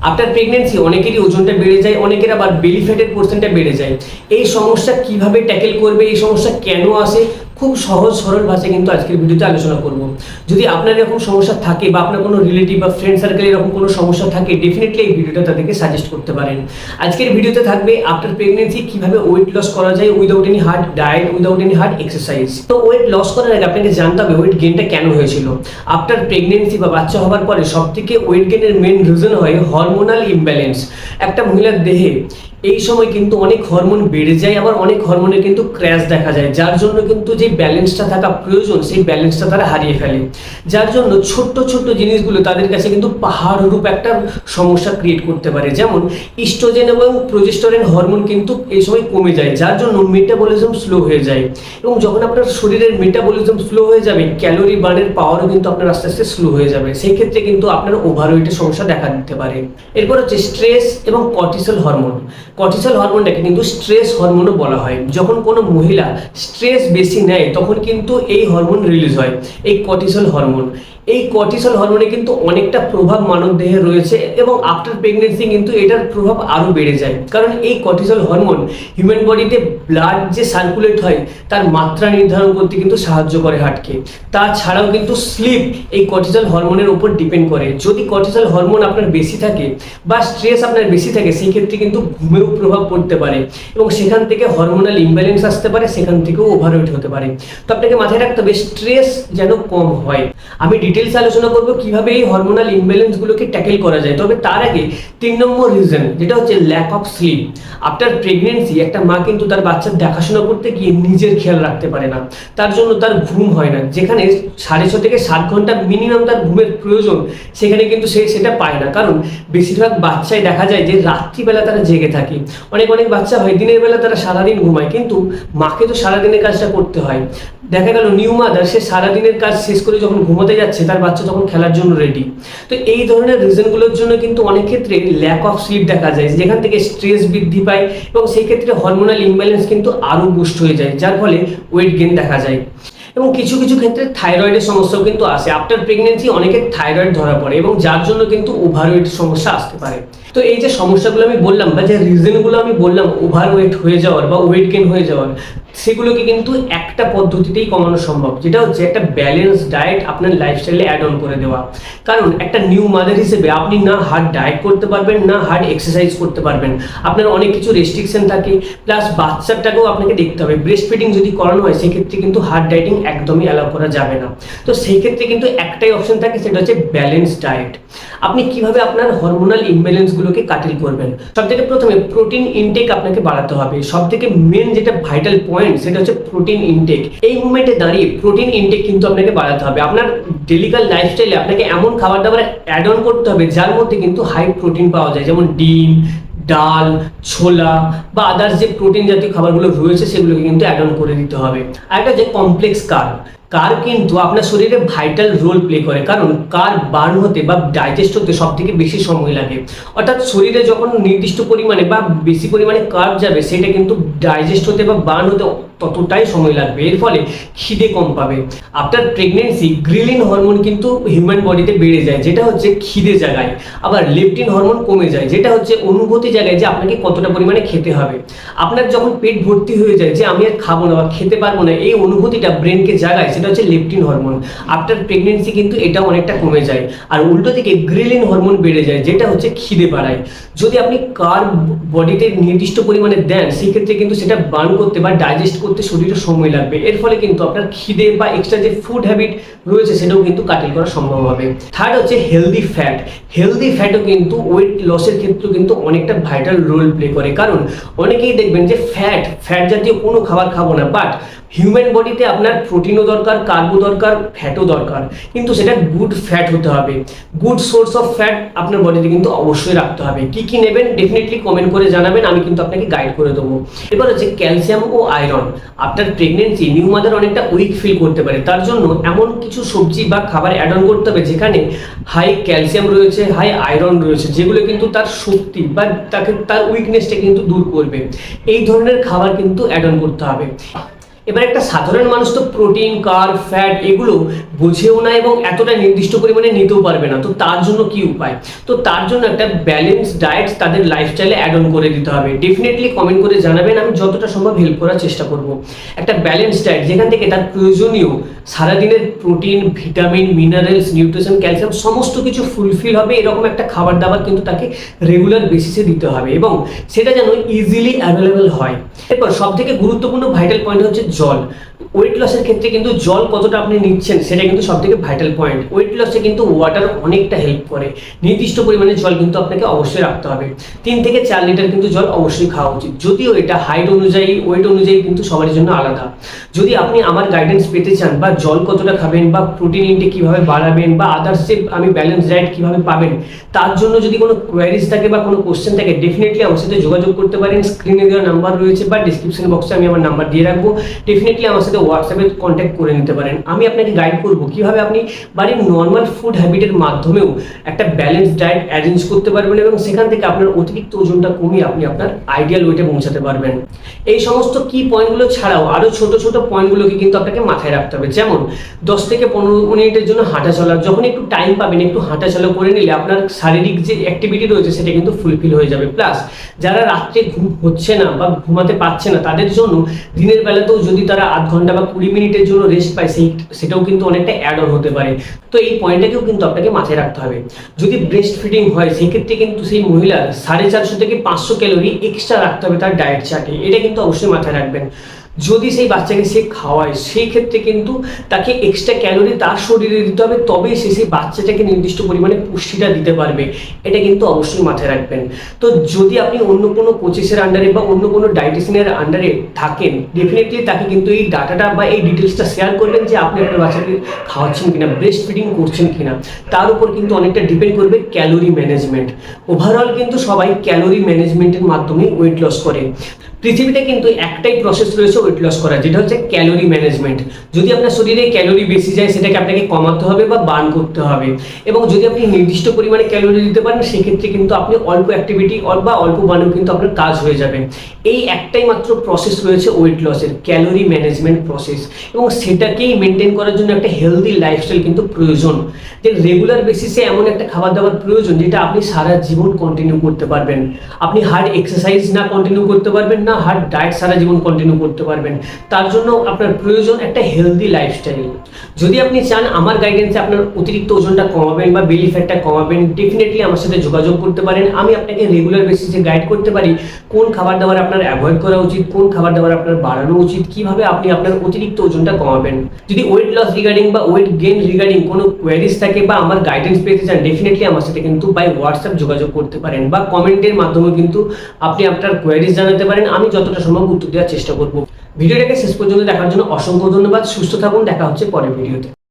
After pregnancy অনেকেরই ওজনটা বেড়ে যায়, অনেকের আবার বেলি ফ্যাটের পোর্শনটা বেড়ে যায়। এই সমস্যা কিভাবে ট্যাকেল করবে, এই সমস্যা কেন আসে, খুব সহজ সরল ভাষায় কিন্তু আজকের ভিডিওতে আলোচনা করব। যদি আপনার এরকম সমস্যা থাকে বা আপনার কোনো রিলেটিভ বা ফ্রেন্ড সার্কেলে এরকম কোনো সমস্যা থাকে, ডেফিনেটলি এই ভিডিওটা তাদেরকে সাজেস্ট করতে পারেন। আজকের ভিডিওতে থাকবে আফটার প্রেগনেন্সি কিভাবে ওয়েট লস করা যায় without any hard diet, without any hard exercise. তো ওয়েট লস করার আগে আপনাকে জানতে হবে ওয়েট গেইনটা কেন হয়েছিল। আফটার প্রেগনেন্সি বা বাচ্চা হওয়ার পরে সবথেকে ওয়েট গেইনের মেন রিজন হয় হরমোনাল ইমব্যালেন্স। একটা মহিলার দেহে এই সময় কিন্তু অনেক হরমোন বেড়ে যায়, আবার অনেক হরমোনের কিন্তু ক্র্যাশ দেখা যায়, যার জন্য কিন্তু যে ব্যালেন্সটা থাকা প্রয়োজন সেই ব্যালেন্সটা তারা হারিয়ে ফেলে। যার জন্য ছোট্ট ছোট্ট জিনিসগুলো তাদের কাছে কিন্তু পাহাড় রূপ একটা সমস্যা ক্রিয়েট করতে পারে। যেমন ইস্ট্রোজেন এবং প্রোজেস্টেরন হরমোন কিন্তু এই সময় কমে যায়, যার জন্য মেটাবলিজম স্লো হয়ে যায়। এবং যখন আপনার শরীরের মেটাবলিজম স্লো হয়ে যাবে, ক্যালোরি বার্নের পাওয়ারও কিন্তু আপনার আস্তে আস্তে স্লো হয়ে যাবে। সেই ক্ষেত্রে কিন্তু আপনার ওভারওয়েটের সমস্যা দেখা দিতে পারে। এরপর হচ্ছে স্ট্রেস এবং কর্টিসল হরমোন। কর্টিসল হরমোনটাকে কিন্তু স্ট্রেস হরমোনও বলা হয়। যখন কোনো মহিলা স্ট্রেস বেশি নেয় তখন কিন্তু এই হরমোন রিলিজ হয়, এই কর্টিসল হরমোন। এই কর্টিসল হরমোনে কিন্তু অনেকটা প্রভাব মানব দেহে রয়েছে এবং আফটার প্রেগনেন্সি কিন্তু এটার প্রভাব আরও বেড়ে যায়। কারণ এই কর্টিসল হরমোন হিউম্যান বডিতে ব্লাড যে সার্কুলেট হয় তার মাত্রা নির্ধারণ করতে কিন্তু সাহায্য করে হার্টকে। তাছাড়াও কিন্তু স্লিপ এই কর্টিসল হরমোনের উপর ডিপেন্ড করে। যদি কর্টিসল হরমোন আপনার বেশি থাকে বা স্ট্রেস আপনার বেশি থাকে, সেই ক্ষেত্রে কিন্তু ঘুমেও প্রভাব পড়তে পারে এবং সেখান থেকে হরমোনাল ইমব্যালেন্স আসতে পারে, সেখান থেকেও ওভারওয়েট হতে পারে। তো আপনাকে মাথায় রাখতে হবে স্ট্রেস যেন কম হয়। আমি ডিটেলস আলোচনা করব কিভাবে এই হরমোনাল ইমব্যালেন্সগুলোকে ট্যাকেল করা যায়। তবে তার আগে 3 নম্বর রিজন, যেটা হচ্ছে lack of sleep. After pregnancy একটা মা কিন্তু তার বাচ্চার দেখাশোনা করতে গিয়ে নিজের খেয়াল রাখতে পারে না, তার জন্য তার ঘুম হয় না। যেখানে 6.5 থেকে 7 ঘন্টা মিনিমাম তার ঘুমের প্রয়োজন, সেখানে কিন্তু সে সেটা পায় না। কারণ বেশিরভাগ বাচ্চাই দেখা যায় যে রাত্রিবেলা তারা জেগে থাকে। অনেক বাচ্চা হয় দিনের বেলা তারা সারাদিন ঘুমায়, কিন্তু মাকে তো সারাদিনের কাজটা করতে হয়। দেখা গেল নিউ মাদার, সে সারাদিনের কাজ শেষ করে যখন ঘুমোতে যাচ্ছে, তার বাচ্চা তখন খেলার জন্য রেডি। তো এই ধরনের রিজনগুলোর জন্য কিন্তু অনেক ক্ষেত্রে ল্যাক অফ স্লিপ দেখা যায়, যেখান থেকে স্ট্রেস বৃদ্ধি পায় এবং সেই ক্ষেত্রে হরমোনাল ইমব্যালেন্স কিন্তু আরও বুস্ট হয়ে যায়, যার ফলে ওয়েট গেইন দেখা যায়। এবং কিছু কিছু ক্ষেত্রে থাইরয়েডের সমস্যাও কিন্তু আসে। আফটার প্রেগনেন্সি অনেকের থাইরয়েড ধরা পড়ে এবং যার জন্য কিন্তু ওভারওয়েট সমস্যা আসতে পারে। তো এই যে সমস্যাগুলো আমি বললাম বা যে রিজনগুলো আমি বললাম ওভারওয়েট হয়ে যাওয়ার বা ওয়েট গেইন হয়ে যাওয়ার, সেগুলোকে কিন্তু একটা পদ্ধতিতেই কমানো সম্ভব, যেটা হচ্ছে একটা ব্যালেন্স ডায়েট আপনার লাইফস্টাইলে অ্যাড অন করে দেওয়া। কারণ একটা নিউ মাদার হিসেবে আপনি না হার্ড ডায়েট করতে পারবেন, না হার্ড এক্সারসাইজ করতে পারবেন। আপনার অনেক কিছু রেস্ট্রিকশন থাকে, প্লাস বাচ্চাটাকেও আপনাকে দেখতে হবে। ব্রেস্ট ফিডিং যদি করানো হয়, সেক্ষেত্রে কিন্তু হার্ড ডায়েটিং একদমই অ্যালাউ করা যাবে না। তো সেই ক্ষেত্রে কিন্তু একটাই অপশন থাকে, সেটা হচ্ছে ব্যালেন্স ডায়েট। আপনি কিভাবে আপনার হরমোনাল ইমব্যালেন্সগুলোকে কাটিল করবেন? সবথেকে প্রথমে প্রোটিন ইনটেক আপনাকে বাড়াতে হবে। সবথেকে মেন যেটা ভাইটাল পয়েন্ট, সেটা হচ্ছে প্রোটিন ইনটেক। এই মুভমেন্টে দাঁড়িয়ে প্রোটিন ইনটেক কিন্তু আপনাকে বাড়াতে হবে। আপনার ডেলিকাল লাইফস্টাইলে আপনাকে এমন খাবার দাবার অ্যাড অন করতে হবে যার মধ্যে কিন্তু হাই প্রোটিন পাওয়া যায়, যেমন ডিম, ডাল, ছোলা বা আদার্স যে প্রোটিন জাতীয় খাবারগুলো রয়েছে সেগুলোকে কিন্তু অ্যাড অন করে দিতে হবে। আর একটা যে কমপ্লেক্স কার্ব কিন্তু আপনার শরীরে ভাইটাল রোল প্লে করে। কারণ কার্ব বার্ন হতে বা ডাইজেস্ট হতে সব থেকে বেশি সময় লাগে। অর্থাৎ শরীরে যখন নির্দিষ্ট পরিমাণে বা বেশি পরিমাণে কার্ব যাবে, সেটা কিন্তু ডাইজেস্ট হতে বা বার্ন হতে ততটাই সময় লাগবে। এর ফলে খিদে কম পাবে। আফটার প্রেগনেন্সি গ্রিলিন হরমোন কিন্তু হিউম্যান বডিতে বেড়ে যায়, যেটা হচ্ছে খিদে জাগায়। আবার লেপটিন হরমোন কমে যায়, যেটা হচ্ছে অনুভূতি জাগায় যে আপনাকে কতটা পরিমাণে খেতে হবে। আপনার যখন পেট ভর্তি হয়ে যায় যে আমি আর খাবো না বা খেতে পারবো না, এই অনুভূতিটা ব্রেনকে জাগায়, সেটা হচ্ছে লেপটিন হরমোন। আফটার প্রেগনেন্সি কিন্তু এটা অনেকটা কমে যায়। আর উল্টো দিকে গ্রিলিন হরমোন বেড়ে যায়, যেটা হচ্ছে খিদে বাড়ায়। যদি আপনি কার্ব বডিতে নির্দিষ্ট পরিমাণে দেন, সেক্ষেত্রে কিন্তু সেটা বার্ন করতে বা ডাইজেস্ট করতে শরীরে সময় লাগবে। এর ফলে কিন্তু আপনার খিদে বা এক্সট্রা যে ফুড হ্যাবিট রয়েছে সেটাও কিন্তু কাটিল করা সম্ভব হবে। থার্ড হচ্ছে হেলদি ফ্যাট। হেলদি ফ্যাটও কিন্তু ওয়েট লসের ক্ষেত্রে কিন্তু অনেকটা ভাইটাল রোল প্লে করে। কারণ অনেকেই দেখবেন যে ফ্যাট জাতীয় কোনো খাবার খাবো না, বাট হিউম্যান বডিতে আপনার প্রোটিনও দরকার, কার্বও দরকার, ফ্যাটও দরকার, কিন্তু সেটা গুড ফ্যাট হতে হবে। গুড সোর্স অফ ফ্যাট আপনার বডিতে কিন্তু অবশ্যই রাখতে হবে। কি কি নেবেন ডেফিনেটলি কমেন্ট করে জানাবেন, আমি কিন্তু আপনাকে গাইড করে দেবো। এবার হচ্ছে ক্যালসিয়াম ও iron. After pregnancy new mother অনেকটা উইক ফিল করতে পারে, তার জন্য এমন কিছু সবজি বা খাবার অ্যাড অন করতে হবে যেখানে হাই ক্যালসিয়াম রয়েছে, হাই আয়রন রয়েছে, যেগুলো কিন্তু তার শক্তি বা তার উইকনেসটা কিন্তু দূর করবে। এই ধরনের খাবার কিন্তু অ্যাড অন করতে হবে। এবার একটা সাধারণ মানুষ তো প্রোটিন, কার্ব, ফ্যাট এগুলো বুঝেও না এবং এতটা নির্দিষ্ট পরিমাণে নিতেও পারবে না। তো তার জন্য কি উপায়? তো তার জন্য একটা ব্যালেন্স ডায়েট তাদের লাইফস্টাইলে অ্যাড অন করে দিতে হবে। ডেফিনেটলি কমেন্ট করে জানাবেন, আমি যতটা সম্ভব হেল্প করার চেষ্টা করব। একটা ব্যালেন্স ডায়েট যেখান থেকে তার প্রয়োজনীয় সারাদিনের protein, vitamin, minerals, nutrition, calcium সমস্ত কিছু ফুলফিল হবে, এরকম একটা খাবার দাবার কিন্তু তাকে রেগুলার বেসিসে দিতে হবে এবং সেটা যেন ইজিলি অ্যাভেলেবেল হয়। এরপর সব থেকে গুরুত্বপূর্ণ ভাইটাল পয়েন্ট হচ্ছে জল। ওয়েট লসের ক্ষেত্রে কিন্তু জল কতটা আপনি নিচ্ছেন সেটা কিন্তু সব থেকে ভাইটাল পয়েন্ট। ওয়েট লসে কিন্তু ওয়াটার অনেকটা হেল্প করে। নির্দিষ্ট পরিমাণে জল কিন্তু আপনাকে অবশ্যই রাখতে হবে। 3 থেকে 4 লিটার কিন্তু জল অবশ্যই খাওয়া উচিত, যদিও এটা হাইট অনুযায়ী, ওয়েট অনুযায়ী কিন্তু সবার জন্য আলাদা। যদি আপনি আমার গাইডেন্স পেতে চান বা জল কতটা খাবেন বা প্রোটিন ইনটেক কিভাবে বাড়াবেন বা আদার্স যে আমি ব্যালেন্স ডায়েট কিভাবে পাবেন, তার জন্য যদি কোনো কোয়ারিজ থাকে বা কোনো কোশ্চেন থাকে, ডেফিনেটলি আমার সাথে যোগাযোগ করতে পারেন। স্ক্রিনে দেওয়া নাম্বার রয়েছে বা ডিসক্রিপশন বক্সে আমি আমার নাম্বার দিয়ে রাখবো। ডেফিনেটলি আমার সাথে হোয়াটসঅ্যাপে কন্ট্যাক্ট করে নিতে পারেন। আমি আপনাকে গাইড করবো কিভাবে আপনি বাড়ির নর্মাল ফুড হ্যাবিটের মাধ্যমেও একটা ব্যালেন্স ডায়েট অ্যারেঞ্জ করতে পারবেন এবং সেখান থেকে আপনার অতিরিক্ত ওজনটা কমিয়ে আপনি আপনার আইডিয়াল ওয়েটে পৌঁছাতে পারবেন। এই সমস্ত কি পয়েন্টগুলো ছাড়াও আরও ছোট ছোট পয়েন্টগুলোকে কিন্তু আপনাকে মাথায় রাখতে হবে। যেমন 10 থেকে 15 মিনিটের জন্য হাঁটা চলা, যখন একটু টাইম পাবেন একটু হাঁটা চলা করে নিলে আপনার শারীরিক যে অ্যাক্টিভিটি রয়েছে সেটা কিন্তু ফুলফিল হয়ে যাবে। প্লাস যারা রাত্রে ঘুম হচ্ছে না বা ঘুমাতে পারছে না তাদের জন্য দিনের বেলাতেও যদি তারা আধ ঘন্টা বা 20 মিনিটের জন্য রেস্ট পায় সেটাও কিন্তু অনেকটা অ্যাড অন হতে পারে। তো এই পয়েন্টটাকেও কিন্তু আপনাকে মাথায় রাখতে হবে। যদি ব্রেস্ট ফিডিং হয় সেক্ষেত্রে কিন্তু সেই মহিলার 450 থেকে 500 ক্যালোরি এক্সট্রা রাখতে হবে তার ডায়েট চার্টে, এটা কিন্তু অবশ্যই মাথায় রাখবেন। যদি সেই বাচ্চাকে সে খাওয়ায় সেই ক্ষেত্রে কিন্তু তাকে এক্সট্রা ক্যালোরি তার শরীরে দিতে হবে, তবেই সে সেই বাচ্চাটাকে নির্দিষ্ট পরিমাণে পুষ্টিটা দিতে পারবে, এটা কিন্তু অবশ্যই মাথায় রাখবেন। তো যদি আপনি অন্য কোনো কোচেসের আন্ডারে বা অন্য কোনো ডায়েটিশিয়ানের আন্ডারে থাকেন, ডেফিনেটলি তাকে কিন্তু এই ডাটাটা বা এই ডিটেলসটা শেয়ার করবেন যে আপনি আপনার বাচ্চাকে খাওয়াচ্ছেন কিনা, ব্রেস্ট ফিডিং করছেন কিনা। তার উপর কিন্তু অনেকটা ডিপেন্ড করবে ক্যালোরি ম্যানেজমেন্ট। ওভারঅল কিন্তু সবাই ক্যালোরি ম্যানেজমেন্টের মাধ্যমে ওয়েট লস করে। পৃথিবীতে কিন্তু একটাই প্রসেস রয়েছে ওয়েট লস করার, যেটা হচ্ছে ক্যালোরি ম্যানেজমেন্ট। যদি আপনার শরীরে ক্যালোরি বেশি যায় সেটাকে আপনাকে কমাতে হবে বা বার্ন করতে হবে, এবং যদি আপনি নির্দিষ্ট পরিমাণে ক্যালোরি দিতে পারেন সেক্ষেত্রে কিন্তু আপনি অল্প অ্যাক্টিভিটি বা অল্প বার্নেও কিন্তু আপনার কাজ হয়ে যাবে। এই একটাই মাত্র প্রসেস রয়েছে ওয়েট লসের, ক্যালোরি ম্যানেজমেন্ট প্রসেস, এবং সেটাকেই মেনটেন করার জন্য একটা হেলদি লাইফস্টাইল কিন্তু প্রয়োজন। যে রেগুলার বেসিসে এমন একটা খাবার দাবার প্রয়োজন যেটা আপনি সারা জীবন কন্টিনিউ করতে পারবেন। আপনি হার্ড এক্সারসাইজ না কন্টিনিউ করতে পারবেন না হার্ড ডায়েট সারা জীবন কন্টিনিউ করতে পারবেন। তার জন্য আপনার প্রয়োজন একটা হেলদি লাইফস্টাইল। যদি আপনি চান আমার গাইডেন্সে আপনার অতিরিক্ত ওজনটা কমাবেন বা বেলি ফ্যাটটা কমাবেন, ডেফিনেটলি আমার সাথে যোগাযোগ করতে পারেন। আমি আপনাকে রেগুলার বেসিসে গাইড করতে পারি কোন খাবার দাবার আপনার অ্যাভয়েড করা উচিত, কোন খাবার দাবার আপনার বাড়ানো উচিত, কিভাবে আপনি আপনার অতিরিক্ত ওজনটা কমাবেন। যদি ওয়েট লস রিগার্ডিং বা ওয়েট গেইন রিগার্ডিং কোনো কোয়ারিজ থাকে বা আমার গাইডেন্স পেতে চান, ডেফিনেটলি আমার সাথে কিন্তু বাই হোয়াটসঅ্যাপ যোগাযোগ করতে পারেন বা কমেন্টের মাধ্যমে কিন্তু আপনি আপনার কোয়ারিজ জানাতে পারেন। আমি যতটা সম্ভব উত্তর দেওয়ার চেষ্টা করব। ভিডিওটাকে শেষ পর্যন্ত দেখার জন্য অসংখ্য ধন্যবাদ। সুস্থ থাকুন, দেখা হচ্ছে পরের ভিডিওতে।